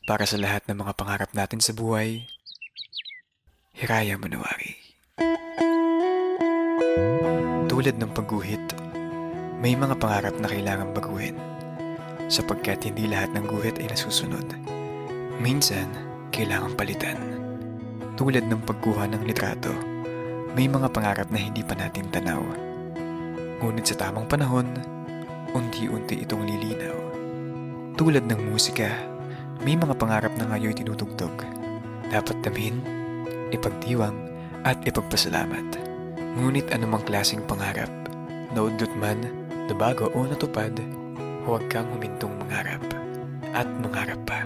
Para sa lahat ng mga pangarap natin sa buhay, Hiraya Manawari. Tulad ng pagguhit, may mga pangarap na kailangang baguhin sapagkat hindi lahat ng guhit ay nasusunod. Minsan, kailangang palitan. Tulad ng pagkuha ng litrato, may mga pangarap na hindi pa natin tanaw. Ngunit sa tamang panahon, unti-unti itong lilinaw. Tulad ng musika, may mga pangarap na ngayon tinutugtog. Dapat damhin, ipagdiwang, at ipagpasalamat. Ngunit anumang klaseng pangarap, naudlot man, nabago o natupad, huwag kang humintong mangarap. At mangarap pa.